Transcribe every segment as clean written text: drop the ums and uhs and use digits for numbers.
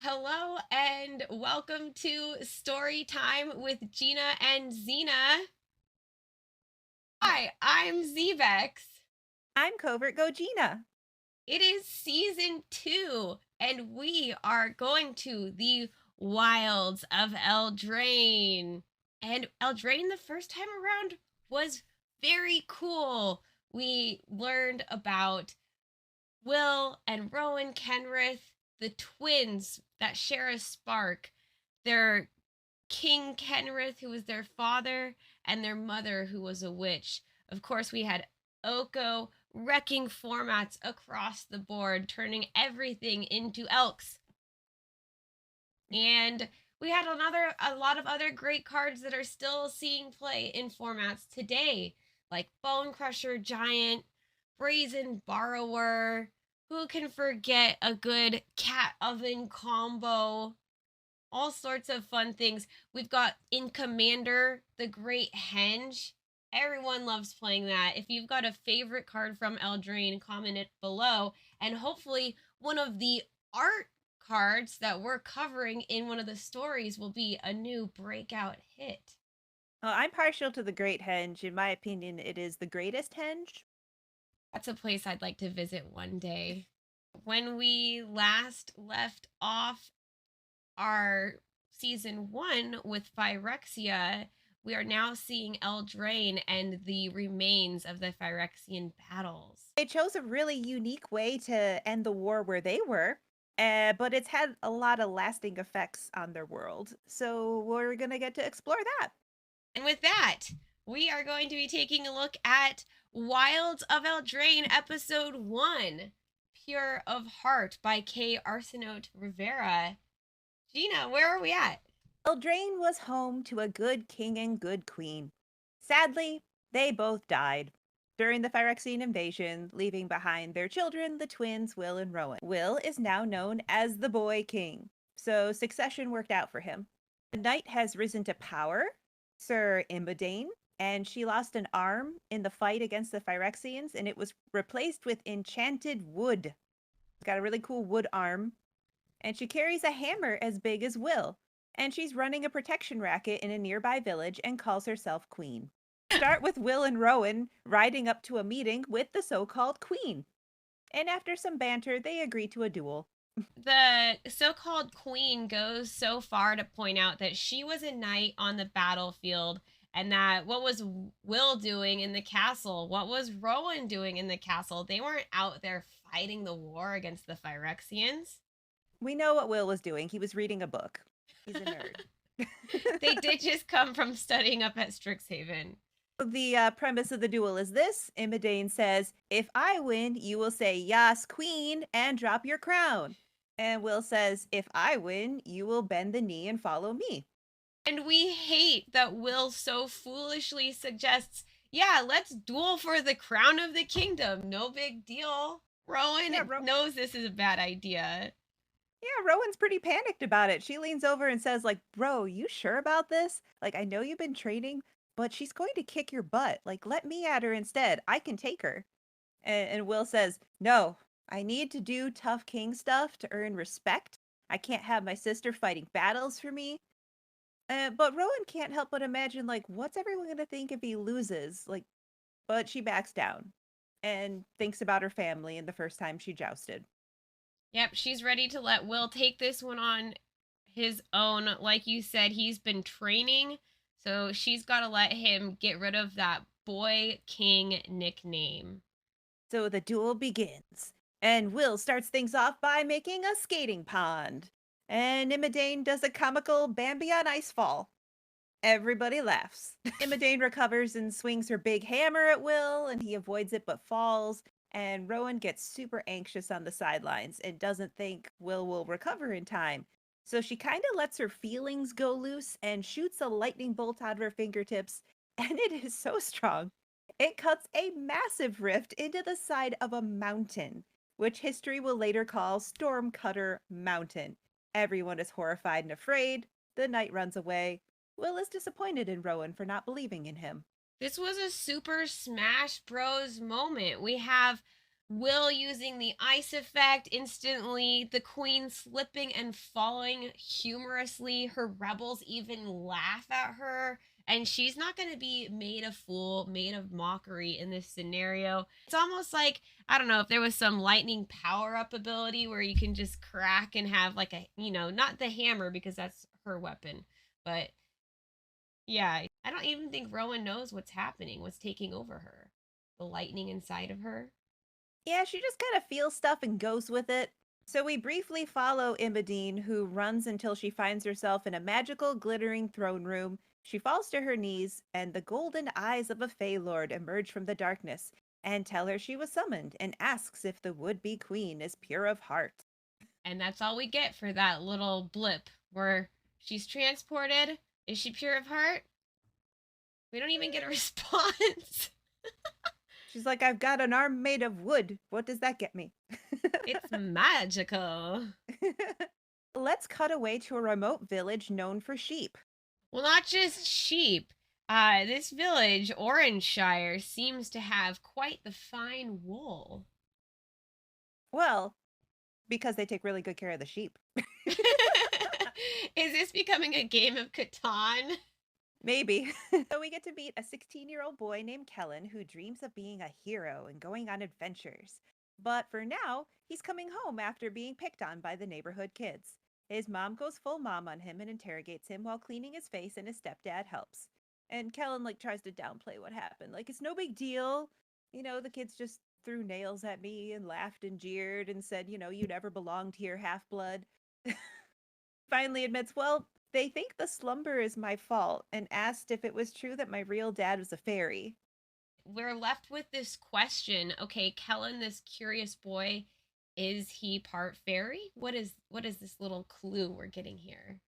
Hello and welcome to Storytime with Gina and Zena. Hi, I'm ZBexx. I'm Covert Go Gina. It is season 2, and we are going to the Wilds of Eldraine. And Eldraine the first time around was very cool. We learned about Will and Rowan Kenrith, the twins that share a spark. Their King Kenrith, who was their father, and their mother, who was a witch. Of course, we had Oko wrecking formats across the board, turning everything into elks. And we had a lot of other great cards that are still seeing play in formats today, like Bone Crusher Giant, Brazen Borrower. Who can forget a good cat oven combo? All sorts of fun things. We've got in Commander, the Great Henge. Everyone loves playing that. If you've got a favorite card from Eldraine, comment it below. And hopefully, one of the art cards that we're covering in one of the stories will be a new breakout hit. Well, I'm partial to the Great Henge. In my opinion, it is the greatest henge. That's a place I'd like to visit one day. When we last left off our season 1 with Phyrexia, we are now seeing Eldraine and the remains of the Phyrexian battles. They chose a really unique way to end the war where they were, but it's had a lot of lasting effects on their world. So we're going to get to explore that. And with that, we are going to be taking a look at Wilds of Eldraine Episode 1, Pure of Heart by K. Arsenault Rivera. Gina, where are we at? Eldraine was home to a good king and good queen. Sadly, they both died during the Phyrexian invasion, leaving behind their children, the twins Will and Rowan. Will is now known as the Boy King, so succession worked out for him. The knight has risen to power, Sir Imbadane, and she lost an arm in the fight against the Phyrexians, and it was replaced with enchanted wood. She's got a really cool wood arm, and she carries a hammer as big as Will, and she's running a protection racket in a nearby village and calls herself Queen. Start with Will and Rowan riding up to a meeting with the so-called Queen. And after some banter, they agree to a duel. The so called queen goes so far to point out that she was a knight on the battlefield, and that what was Will doing in the castle? What was Rowan doing in the castle? They weren't out there fighting the war against the Phyrexians. We know what Will was doing. He was reading a book. He's a nerd. They did just come from studying up at Strixhaven. The premise of the duel is this. Imbadane says, if I win, you will say, Yas, Queen, and drop your crown. And Will says, if I win, you will bend the knee and follow me. And we hate that Will so foolishly suggests, yeah, let's duel for the crown of the kingdom. No big deal. Rowan knows this is a bad idea. Yeah, Rowan's pretty panicked about it. She leans over and says, like, bro, you sure about this? Like, I know you've been training, but she's going to kick your butt. Like, let me at her instead. I can take her. And Will says, no, I need to do tough king stuff to earn respect. I can't have my sister fighting battles for me. But Rowan can't help but imagine, like, what's everyone going to think if he loses? Like, but she backs down and thinks about her family and the first time she jousted. Yep, she's ready to let Will take this one on his own. Like you said, he's been training, so she's got to let him get rid of that Boy King nickname. So the duel begins, and Will starts things off by making a skating pond. And Imbadane does a comical Bambi on ice fall. Everybody laughs. Imbadane recovers and swings her big hammer at Will, and he avoids it but falls. And Rowan gets super anxious on the sidelines and doesn't think Will will recover in time. So she kind of lets her feelings go loose and shoots a lightning bolt out of her fingertips, and it is so strong. It cuts a massive rift into the side of a mountain, which history will later call Stormcutter Mountain. Everyone is horrified and afraid. The knight runs away. Will is disappointed in Rowan for not believing in him. This was a super Smash Bros moment. We have Will using the ice effect instantly, the queen slipping and falling humorously. Her rebels even laugh at her, and she's not going to be made a fool, made of mockery in this scenario. It's almost like, I don't know, if there was some lightning power up ability where you can just crack and have like a, not the hammer because that's her weapon, but yeah, I don't even think Rowan knows what's happening, what's taking over her. The lightning inside of her. Yeah, she just kind of feels stuff and goes with it. So we briefly follow Imodine, who runs until she finds herself in a magical, glittering throne room. She falls to her knees, and the golden eyes of a Fey Lord emerge from the darkness and tell her she was summoned and asks if the would-be queen is pure of heart. And that's all we get for that little blip where she's transported. Is she pure of heart? We don't even get a response. She's like, I've got an arm made of wood. What does that get me? It's magical. Let's cut away to a remote village known for sheep. Well, not just sheep. This village, Orangeshire, seems to have quite the fine wool. Well, because they take really good care of the sheep. Is this becoming a game of Catan? Maybe. So we get to meet a 16-year-old boy named Kellen who dreams of being a hero and going on adventures. But for now, he's coming home after being picked on by the neighborhood kids. His mom goes full mom on him and interrogates him while cleaning his face, and his stepdad helps. And Kellen tries to downplay what happened. It's no big deal. The kids just threw nails at me and laughed and jeered and said, you never belonged here, half-blood. Finally admits, well, they think the slumber is my fault, and asked if it was true that my real dad was a fairy. We're left with this question. Okay, Kellen, this curious boy, is he part fairy? What is this little clue we're getting here?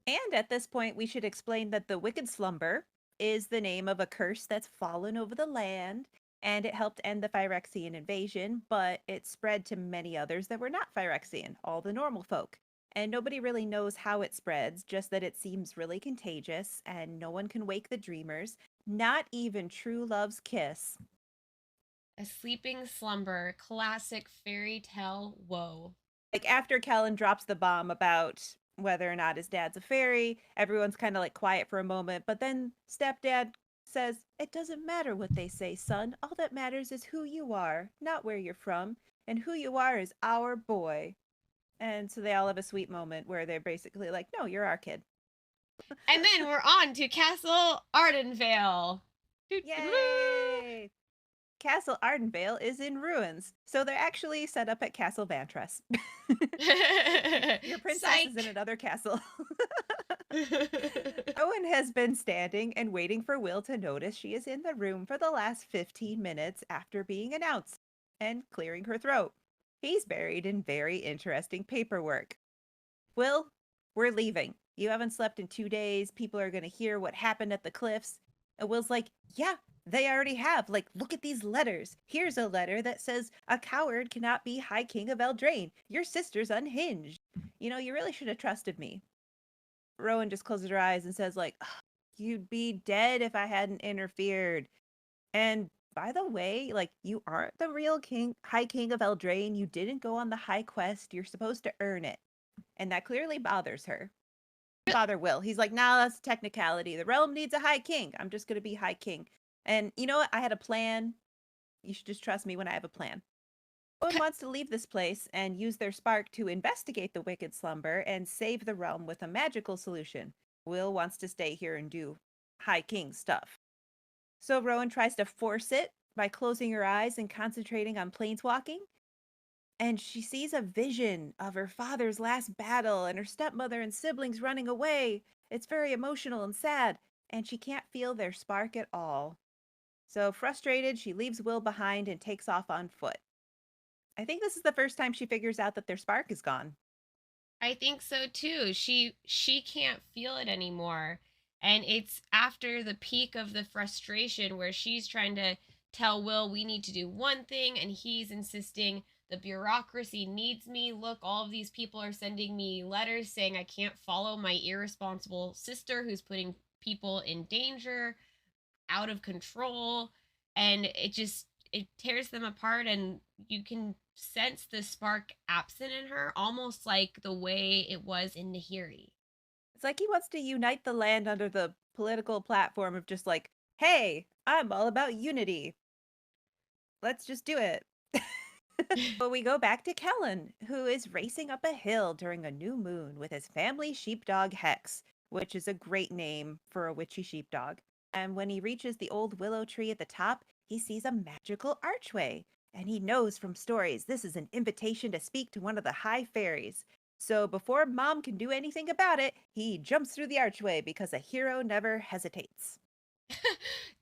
And at this point, we should explain that the Wicked Slumber is the name of a curse that's fallen over the land, and it helped end the Phyrexian invasion, but it spread to many others that were not Phyrexian, all the normal folk. And nobody really knows how it spreads, just that it seems really contagious, and no one can wake the dreamers, not even true love's kiss. A sleeping slumber, classic fairy tale woe. After Kellen drops the bomb about whether or not his dad's a fairy, everyone's kind of quiet for a moment, but then stepdad says, "It doesn't matter what they say, son. All that matters is who you are, not where you're from. And who you are is our boy." And so they all have a sweet moment where they're basically like, "No, you're our kid." And then we're on to Castle Ardenvale. Yay! Castle Ardenvale is in ruins, so they're actually set up at Castle Vantress. Your princess is in another castle. Owen has been standing and waiting for Will to notice she is in the room for the last 15 minutes after being announced and clearing her throat. He's buried in very interesting paperwork. Will, we're leaving. You haven't slept in 2 days. People are going to hear what happened at the cliffs. And Will's like, yeah, they already have. Look at these letters. Here's a letter that says, a coward cannot be High King of Eldraine. Your sister's unhinged. You really should have trusted me. Rowan just closes her eyes and says, you'd be dead if I hadn't interfered. And by the way, you aren't the real High King of Eldraine. You didn't go on the high quest. You're supposed to earn it. And that clearly bothers her. Bother Will. He's like, nah, that's a technicality. The realm needs a High King. I'm just going to be High King. And you know what? I had a plan. You should just trust me when I have a plan. Owen wants to leave this place and use their spark to investigate the Wicked Slumber and save the realm with a magical solution. Will wants to stay here and do High King stuff. So Rowan tries to force it by closing her eyes and concentrating on planeswalking. And she sees a vision of her father's last battle and her stepmother and siblings running away. It's very emotional and sad, and she can't feel their spark at all. So frustrated, she leaves Will behind and takes off on foot. I think this is the first time she figures out that their spark is gone. I think so too. She can't feel it anymore. And it's after the peak of the frustration where she's trying to tell Will we need to do one thing and he's insisting the bureaucracy needs me. Look, all of these people are sending me letters saying I can't follow my irresponsible sister who's putting people in danger, out of control. And it tears them apart, and you can sense the spark absent in her, almost like the way it was in Nahiri. It's like he wants to unite the land under the political platform of just like, hey, I'm all about unity. Let's just do it. But we go back to Kellen, who is racing up a hill during a new moon with his family sheepdog Hex, which is a great name for a witchy sheepdog. And when he reaches the old willow tree at the top, he sees a magical archway. And he knows from stories this is an invitation to speak to one of the high fairies. So before Mom can do anything about it, he jumps through the archway because a hero never hesitates.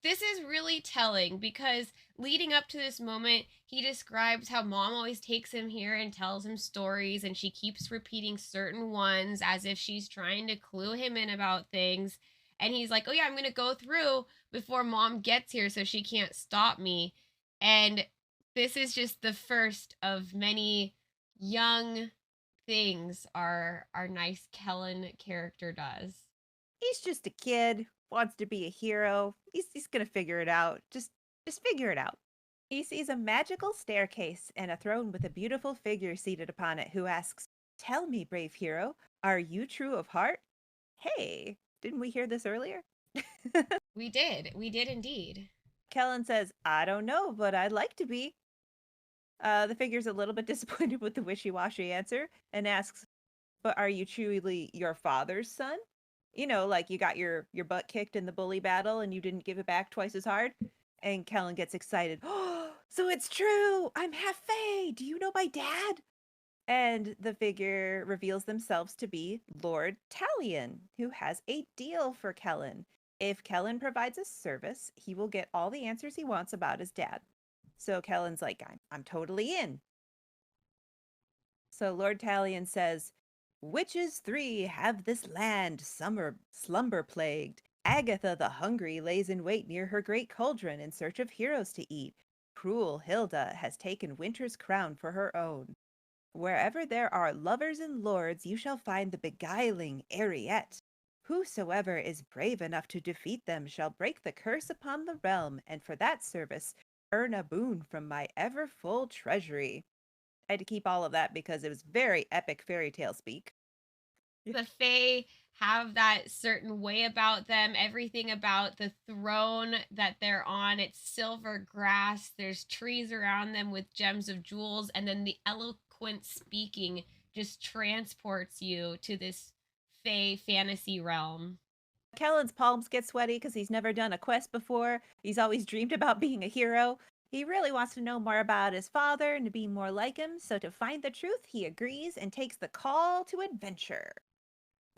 This is really telling because leading up to this moment, he describes how Mom always takes him here and tells him stories, and she keeps repeating certain ones as if she's trying to clue him in about things. And he's like, oh, yeah, I'm going to go through before Mom gets here so she can't stop me. And this is just the first of many young things our nice Kellen character does. He's just a kid, wants to be a hero. He's gonna figure it out. Just figure it out. He sees a magical staircase and a throne with a beautiful figure seated upon it who asks, tell me, brave hero, are you true of heart? Hey, didn't we hear this earlier? We did indeed. Kellen says, I don't know, but I'd like to be. The figure's a little bit disappointed with the wishy-washy answer and asks, but are you truly your father's son? You know, like you got your butt kicked in the bully battle and you didn't give it back twice as hard. And Kellen gets excited. Oh, so it's true. I'm half Fae. Do you know my dad? And the figure reveals themselves to be Lord Talion, who has a deal for Kellen. If Kellen provides a service, he will get all the answers he wants about his dad. So Kellen's like, I'm totally in. So Lord Talion says, witches 3 have this land slumber plagued. Agatha the hungry lays in wait near her great cauldron in search of heroes to eat. Cruel Hilda has taken winter's crown for her own. Wherever there are lovers and lords, you shall find the beguiling Ariette. Whosoever is brave enough to defeat them shall break the curse upon the realm, and for that service earn a boon from my ever full treasury. I had to keep all of that because it was very epic fairy tale speak. The Fae have that certain way about them. Everything about the throne that they're on, it's silver grass. There's trees around them with gems of jewels, and then the eloquent speaking just transports you to this Fae fantasy realm. Kellen's palms get sweaty because he's never done a quest before. He's always dreamed about being a hero. He really wants to know more about his father and to be more like him, so to find the truth, he agrees and takes the call to adventure.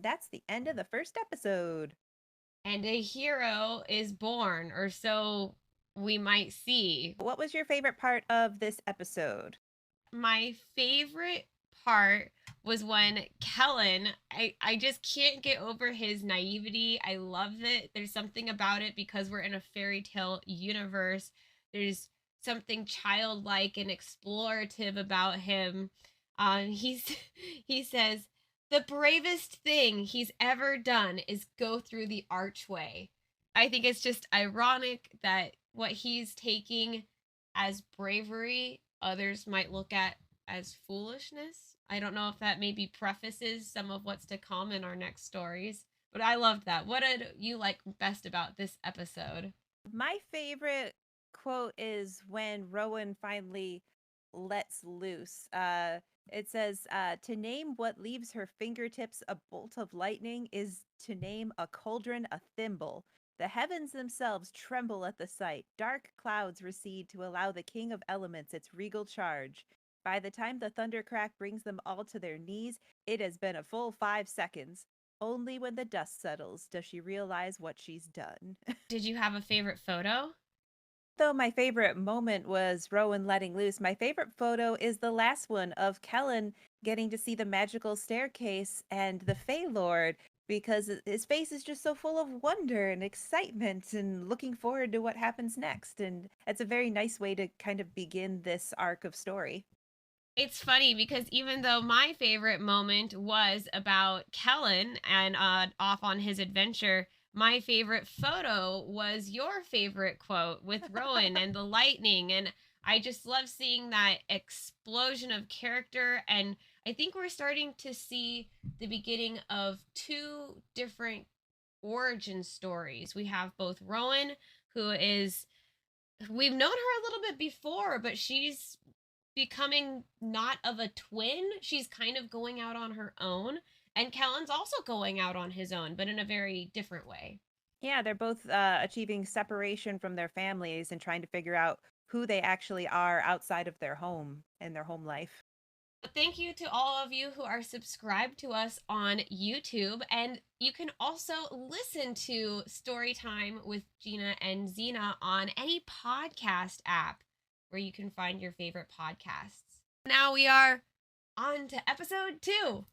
That's the end of the first episode. And a hero is born, or so we might see. What was your favorite part of this episode? My favorite part was when Kellen, I just can't get over his naivety. I love it. There's something about it because we're in a fairy tale universe. There's something childlike and explorative about him. He's he says the bravest thing he's ever done is go through the archway. I think it's just ironic that what he's taking as bravery, others might look at as foolishness. I don't know if that maybe prefaces some of what's to come in our next stories, but I loved that. What did you like best about this episode? My favorite quote is when Rowan finally lets loose. It says, to name what leaves her fingertips a bolt of lightning is to name a cauldron a thimble. The heavens themselves tremble at the sight. Dark clouds recede to allow the king of elements its regal charge. By the time the thundercrack brings them all to their knees, it has been a full 5 seconds. Only when the dust settles does she realize what she's done. Did you have a favorite photo? Though my favorite moment was Rowan letting loose, my favorite photo is the last one of Kellen getting to see the magical staircase and the Fey Lord because his face is just so full of wonder and excitement and looking forward to what happens next. And it's a very nice way to kind of begin this arc of story. It's funny because even though my favorite moment was about Kellen and off on his adventure, my favorite photo was your favorite quote with Rowan and the lightning. And I just love seeing that explosion of character. And I think we're starting to see the beginning of two different origin stories. We have both Rowan, who is, we've known her a little bit before, but she's becoming not of a twin. She's kind of going out on her own. And Kellen's also going out on his own, but in a very different way. Yeah, they're both achieving separation from their families and trying to figure out who they actually are outside of their home and their home life. Thank you to all of you who are subscribed to us on YouTube. And you can also listen to Storytime with Gina and Zena on any podcast app where you can find your favorite podcasts. Now we are on to episode 2.